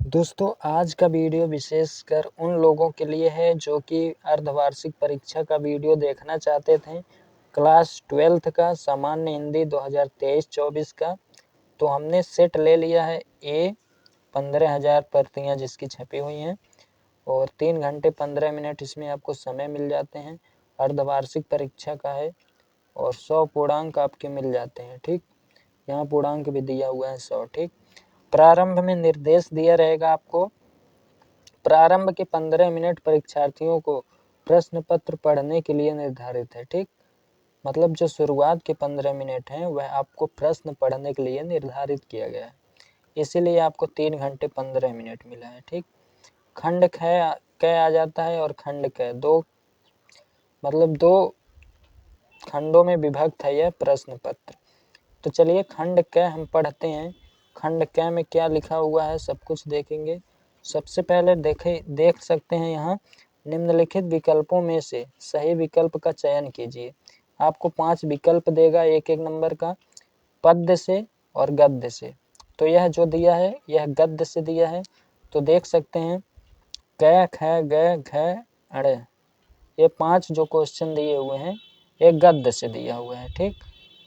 दोस्तों आज का वीडियो विशेषकर उन लोगों के लिए है जो कि अर्धवार्षिक परीक्षा का वीडियो देखना चाहते थे। क्लास 12th का सामान्य हिंदी 2023-24 का तो हमने सेट ले लिया है। 15,000 प्रतियां जिसकी छपी हुई हैं और 3 घंटे 15 मिनट इसमें आपको समय मिल जाते हैं। अर्धवार्षिक परीक्षा का है और 100 पूर्णांक आपके मिल जाते हैं। ठीक, यहाँ पूर्णांक भी दिया हुआ है 100। ठीक, प्रारंभ में निर्देश दिया रहेगा आपको। प्रारंभ के 15 मिनट परीक्षार्थियों को प्रश्न पत्र पढ़ने के लिए निर्धारित है। ठीक, मतलब जो शुरुआत के 15 मिनट हैं वह आपको प्रश्न पढ़ने के लिए निर्धारित किया गया है, इसीलिए आपको 3 घंटे 15 मिनट मिला है। ठीक, खंड क आ जाता है और खंड क दो खंडों में विभक्त है यह प्रश्न पत्र। तो चलिए खंड क हम पढ़ते हैं। खंड क में क्या लिखा हुआ है सब कुछ देखेंगे। सबसे पहले देख सकते हैं यहाँ निम्नलिखित विकल्पों में से सही विकल्प का चयन कीजिए। आपको 5 विकल्प देगा एक एक नंबर का, पद्य से और गद्य से। तो यह जो दिया है यह गद्य से दिया है। तो देख सकते हैं क ख ग घ अड़, ये 5 जो क्वेश्चन दिए हुए हैं एक गद्य से दिया हुआ है। ठीक,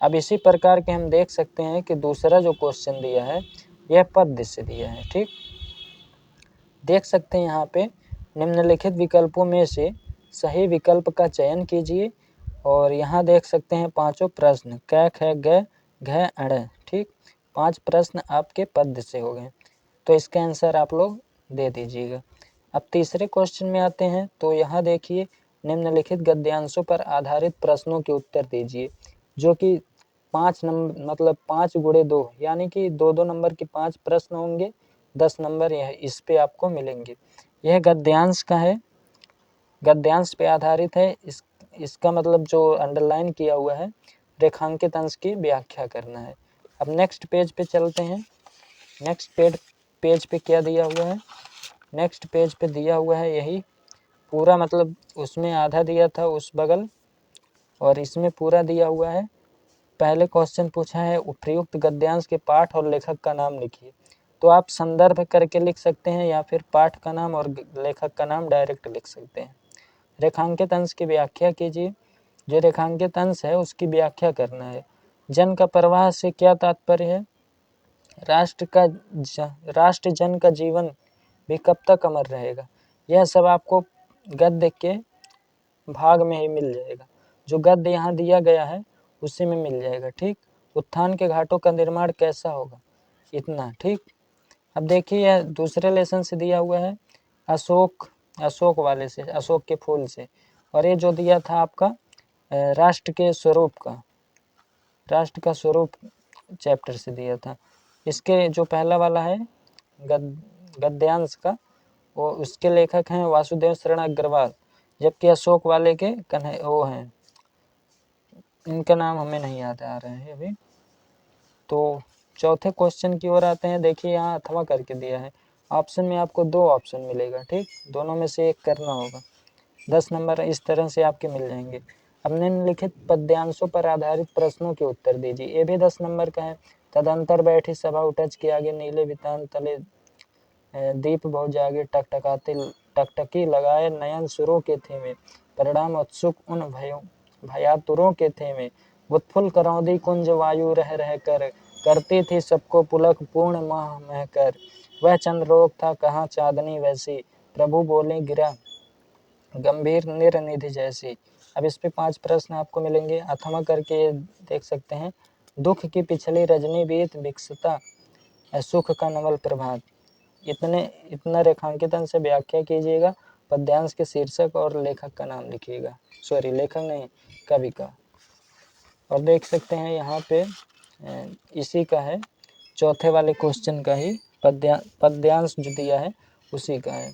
अब इसी प्रकार के हम देख सकते हैं कि दूसरा जो क्वेश्चन दिया है यह पद्य से दिया है। ठीक, देख सकते हैं यहाँ पे निम्नलिखित विकल्पों में से सही विकल्प का चयन कीजिए और यहाँ देख सकते हैं पांचों प्रश्न क ख ग घ अड़। ठीक, 5 प्रश्न आपके पद्य से हो गए, तो इसका आंसर आप लोग दे दीजिएगा। अब तीसरे क्वेश्चन में आते हैं। तो यहाँ देखिए निम्नलिखित गद्यांशों पर आधारित प्रश्नों के उत्तर दीजिए, जो कि 5 नंबर मतलब 5 गुणे 2 यानी कि 2-2 नंबर के 5 प्रश्न होंगे, 10 नंबर यह इस पे आपको मिलेंगे। यह गद्यांश का है, गद्यांश पे आधारित है। इसका मतलब जो अंडरलाइन किया हुआ है रेखांकित अंश की व्याख्या करना है। अब नेक्स्ट पेज पे चलते हैं। नेक्स्ट पेज पे क्या दिया हुआ है? नेक्स्ट पेज पे दिया हुआ है यही पूरा, मतलब उसमें आधा दिया था उस बगल और इसमें पूरा दिया हुआ है। पहले क्वेश्चन पूछा है उपयुक्त गद्यांश के पाठ और लेखक का नाम लिखिए। तो आप संदर्भ करके लिख सकते हैं या फिर पाठ का नाम और लेखक का नाम डायरेक्ट लिख सकते हैं। रेखांकित अंश की व्याख्या कीजिए। जो रेखांकित अंश है उसकी व्याख्या करना है। जन का प्रवाह से क्या तात्पर्य है? राष्ट्र जन का जीवन भी कब तक अमर रहेगा। यह सब आपको गद्य के भाग में ही मिल जाएगा। जो गद्य यहाँ दिया गया है उसी में मिल जाएगा। ठीक, उत्थान के घाटों का निर्माण कैसा होगा, इतना। ठीक, अब देखिए यह दूसरे लेसन से दिया हुआ है अशोक वाले से, अशोक के फूल से। और ये जो दिया था आपका राष्ट्र का स्वरूप चैप्टर से दिया था। इसके जो पहला वाला है गद्यांश का, वो उसके लेखक हैं वासुदेव शरण अग्रवाल, जबकि अशोक वाले के वो हैं, इनका नाम हमें नहीं याद आ रहे हैं अभी। तो चौथे क्वेश्चन की ओर आते हैं। देखिए यहाँ अथवा करके दिया है। ऑप्शन में आपको 2 ऑप्शन मिलेगा। ठीक, दोनों में से एक करना होगा। 10 नंबर इस तरह से आपके मिल जाएंगे। अब निम्नलिखित पद्यांशों पर आधारित प्रश्नों के उत्तर दीजिए। ये भी 10 नंबर का है। तदंतर बैठी सभा उठज के आगे नीले वितान तले दीप बहु जागे टकटकी लगाए नयन सुरों के थे में परिणाम उत्सुक उन भयातुरों के थे में उत्फुल्ल करौंदी कुंज वायु रह रह कर करती थी सबको पुलक पूर्ण माह मह कर वह चंद्रोक था कहाँ चांदनी वैसी प्रभु बोले गिरा गंभीर निरनिधि जैसी। अब इस पे 5 प्रश्न आपको मिलेंगे। अथवा करके देख सकते हैं। दुख की पिछली रजनी बीत विकसता सुख का नवल प्रभात। इतना रेखांकित से व्याख्या कीजिएगा। पद्यांश के शीर्षक और लेखक का नाम लिखिएगा। सॉरी, लेखक नहीं, कवि का। और देख सकते हैं यहाँ पे इसी का है, चौथे वाले क्वेश्चन का ही पद्यांश जो दिया है उसी का है।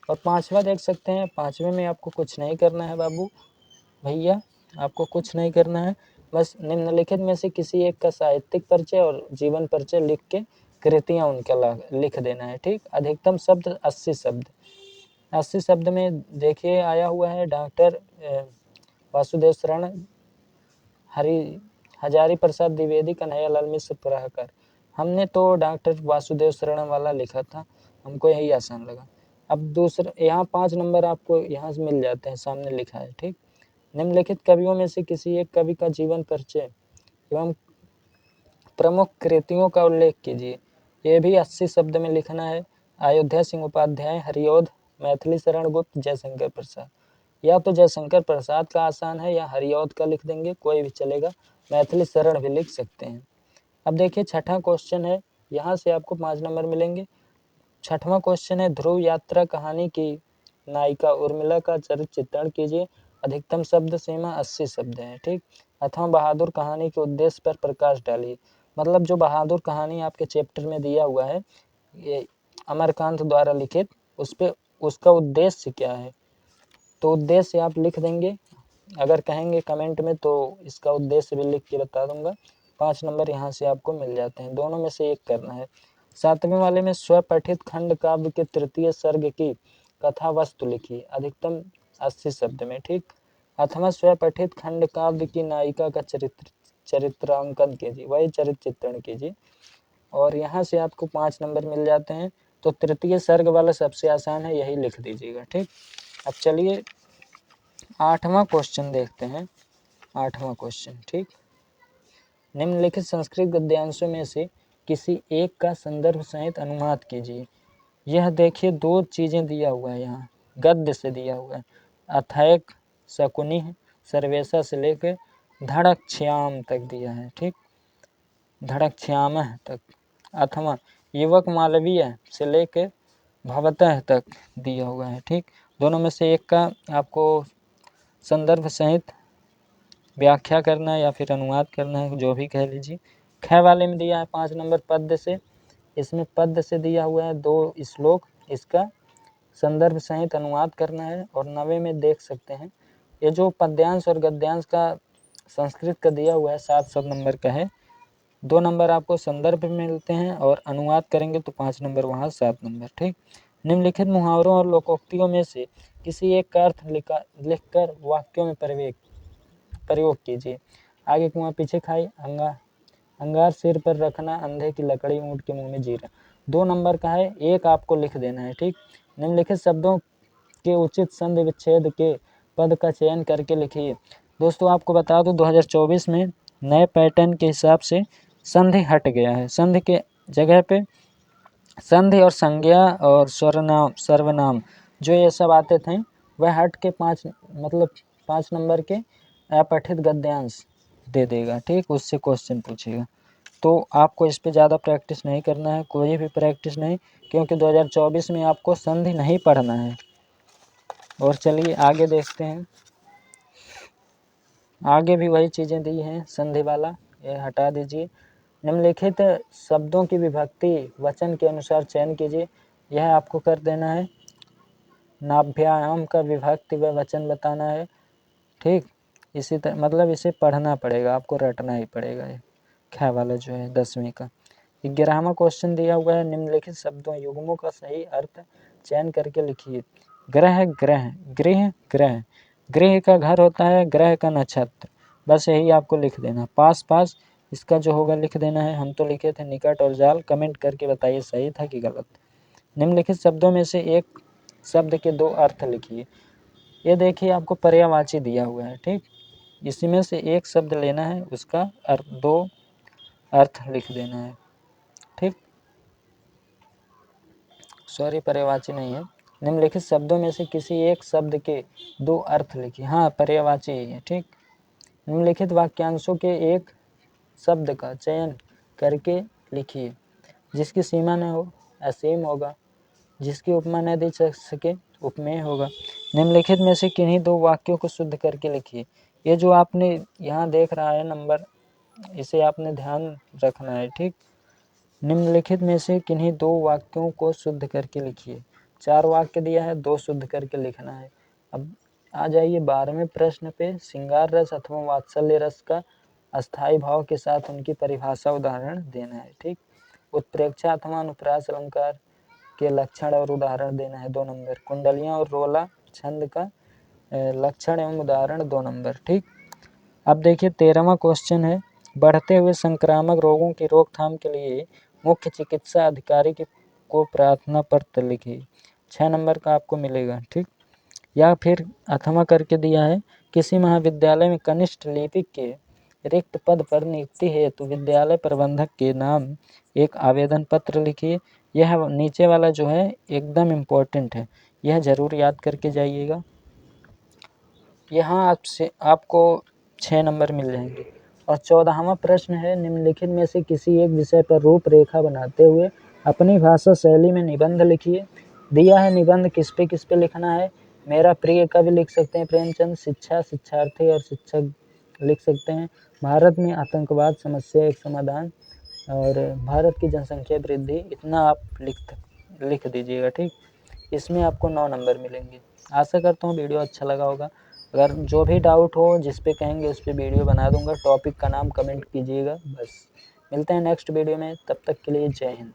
और 5वां देख सकते हैं। 5वें में आपको कुछ नहीं करना है बाबू भैया, आपको कुछ नहीं करना है। बस निम्नलिखित में से किसी एक का साहित्यिक परिचय और जीवन परिचय लिख के कृतियाँ उनका लिख देना है। ठीक, अधिकतम शब्द 80 शब्द। 80 शब्द में देखिए आया हुआ है डॉक्टर वासुदेव शरण हजारी प्रसाद द्विवेदी कन्हैया लाल मिश्र प्रहकर। हमने तो डॉक्टर वासुदेव शरण वाला लिखा था, हमको यही आसान लगा। अब दूसरा, यहाँ 5 नंबर आपको यहाँ से मिल जाते हैं, सामने लिखा है, ठीक। निम्नलिखित कवियों में से किसी एक कवि का जीवन परिचय एवं प्रमुख कृतियों का उल्लेख कीजिए। ये भी 80 शब्द में लिखना है। अयोध्या सिंह उपाध्याय, हरिऔध, मैथिली शरण गुप्त, जयशंकर प्रसाद। या तो जयशंकर प्रसाद का आसान है या हरिऔध का लिख देंगे, कोई भी चलेगा। मैथिली शरण भी लिख सकते हैं। अब देखिए छठा क्वेश्चन है, यहाँ से आपको 5 नंबर मिलेंगे। छठवां क्वेश्चन है, ध्रुव यात्रा कहानी की नायिका उर्मिला का चरित्र चित्रण कीजिए। अधिकतम शब्द सीमा 80 शब्द है, ठीक। अथवा बहादुर कहानी के उद्देश्य पर प्रकाश डालिए। मतलब जो बहादुर कहानी आपके चैप्टर में दिया हुआ है, ये अमरकांत द्वारा लिखित, उस पे उसका उद्देश्य क्या है, तो उद्देश्य आप लिख देंगे। अगर कहेंगे कमेंट में तो इसका उद्देश्य भी लिख के बता दूंगा। 5 नंबर यहाँ से आपको मिल जाते हैं, दोनों में से एक करना है। 7वें वाले में स्वपठित खंड काव्य के तृतीय सर्ग की कथा वस्तु लिखिए। अधिकतम 80 शब्द में, ठीक। अथवा स्वपठित खंड काव्य की नायिका का चरित्रांकन कीजिए, वही चरित्र चित्रण कीजिए। और यहाँ से आपको 5 नंबर मिल जाते हैं। तो तृतीय सर्ग वाला सबसे आसान है, यही लिख दीजिएगा, ठीक। अब चलिए 8वां क्वेश्चन देखते हैं। 8वां क्वेश्चन, ठीक। निम्नलिखित संस्कृत गद्यांशों में से किसी एक का संदर्भ सहित अनुवाद कीजिए। यह देखिए 2 चीज़ें दिया हुआ है, यहाँ गद्य से दिया हुआ है। अथैक शकुनि सर्वेशा से लेकर धड़कश्याम तक दिया है, ठीक। धड़कश्याम तक। अथवा युवक मालवीय से लेकर भवतः तक दिया हुआ है, ठीक। दोनों में से एक का आपको संदर्भ सहित व्याख्या करना है या फिर अनुवाद करना है, जो भी कह लीजिए। ख वाले में दिया है 5 नंबर पद्य से, इसमें पद्य से दिया हुआ है 2 श्लोक, इसका संदर्भ सहित अनुवाद करना है। और 9वें में देख सकते हैं, ये जो पद्यांश और गद्यांश का संस्कृत का दिया हुआ है 7 नंबर का है। 2 नंबर आपको संदर्भ में मिलते हैं और अनुवाद करेंगे तो 5 नंबर वहाँ 7 नंबर, ठीक। निम्नलिखित मुहावरों और लोकोक्तियों में से किसी एक का अर्थ लिखकर वाक्यों में प्रयोग कीजिए। आगे कुआं पीछे खाई, अंगार सिर पर रखना, अंधे की लकड़ी ऊँट के मुंह में जीरा। 2 नंबर का है, एक आपको लिख देना है, ठीक। निम्नलिखित शब्दों के उचित संधि विच्छेद के पद का चयन करके लिखिए। दोस्तों आपको बता दूं 2024 में नए पैटर्न के हिसाब से संधि हट गया है। संधि के जगह पे संधि और संज्ञा और सर्वनाम जो ये सब आते थे, वह हट के 5 नंबर के अपठित गद्यांश दे देगा, ठीक। उससे क्वेश्चन पूछेगा। तो आपको इस पे ज़्यादा प्रैक्टिस नहीं करना है, कोई भी प्रैक्टिस नहीं, क्योंकि 2024 में आपको संधि नहीं पढ़ना है। और चलिए आगे देखते हैं। आगे भी वही चीज़ें दी हैं, संधि वाला ये हटा दीजिए। निम्नलिखित शब्दों की विभक्ति वचन के अनुसार चयन कीजिए। यह आपको कर देना है। नाभ्याम का विभक्ति व वचन बताना है, ठीक। इसी तरह मतलब इसे पढ़ना पड़ेगा, आपको रटना ही पड़ेगा। ये ख वाला जो है 10वीं का। 11वां क्वेश्चन दिया हुआ है, निम्नलिखित शब्दों युग्मों का सही अर्थ चयन करके लिखिए। ग्रह ग्रह, गृह ग्रह, गृह का घर होता है, ग्रह का नक्षत्र, बस यही आपको लिख देना। पास पास इसका जो होगा लिख देना है। हम तो लिखे थे निकट और जाल, कमेंट करके बताइए सही था कि गलत। निम्नलिखित शब्दों में से एक शब्द के 2 अर्थ लिखिए। ये देखिए आपको पर्यायवाची दिया हुआ है, ठीक। इसी में से एक शब्द लेना है, उसका 2 अर्थ लिख देना है, ठीक। सॉरी, पर्यायवाची नहीं है। निम्नलिखित शब्दों में से किसी एक शब्द के 2 अर्थ लिखिए। हाँ, पर्यायवाची ही है, ठीक। निम्नलिखित वाक्यांशों के एक शब्द का चयन करके लिखिए। जिसकी सीमा न हो असीम होगा, जिसकी उपमा न दी जा सके उपमेय होगा। निम्नलिखित में से किन्हीं 2 वाक्यों को शुद्ध करके लिखिए। ये जो आपने यहाँ देख रहा है नंबर, इसे आपने ध्यान रखना है, ठीक। निम्नलिखित में से किन्हीं 2 वाक्यों को शुद्ध करके लिखिए। 4 वाक्य दिया है, 2 शुद्ध करके लिखना है। अब आ जाइए 12वें प्रश्न पे। श्रृंगार रस अथवा वात्सल्य रस का अस्थायी भाव के साथ उनकी परिभाषा उदाहरण देना है, ठीक। उत्प्रेक्षा अथवा अनुप्रास अलंकार के लक्षण और उदाहरण देना है 2 नंबर। कुंडलियाँ और रोला छंद का लक्षण एवं उदाहरण 2 नंबर, ठीक। अब देखिए 13वां क्वेश्चन है, बढ़ते हुए संक्रामक रोगों की रोकथाम के लिए मुख्य चिकित्सा अधिकारी की को प्रार्थना पत्र लिखिए। 6 नंबर का आपको मिलेगा, ठीक। या फिर अथवा करके दिया है, किसी महाविद्यालय में कनिष्ठ लिपिक के रिक्त पद पर नियुक्ति हेतु विद्यालय प्रबंधक के नाम एक आवेदन पत्र लिखिए। यह नीचे वाला जो है एकदम इम्पोर्टेंट है, यह ज़रूर याद करके जाइएगा। यहाँ आपको 6 नंबर मिल जाएंगे। और 14वां प्रश्न है, निम्नलिखित में से किसी एक विषय पर रूपरेखा बनाते हुए अपनी भाषा शैली में निबंध लिखिए। दिया है निबंध किस पे लिखना है। मेरा प्रिय कवि लिख सकते हैं प्रेमचंद, शिक्षा, शिक्षार्थी और शिक्षक लिख सकते हैं। भारत में आतंकवाद समस्या एक समाधान, और भारत की जनसंख्या वृद्धि, इतना आप लिख दीजिएगा, ठीक। इसमें आपको 9 नंबर मिलेंगे। आशा करता हूँ वीडियो अच्छा लगा होगा। अगर जो भी डाउट हो जिस पे कहेंगे उस पे वीडियो बना दूंगा। टॉपिक का नाम कमेंट कीजिएगा। बस मिलते हैं नेक्स्ट वीडियो में, तब तक के लिए जय हिंद।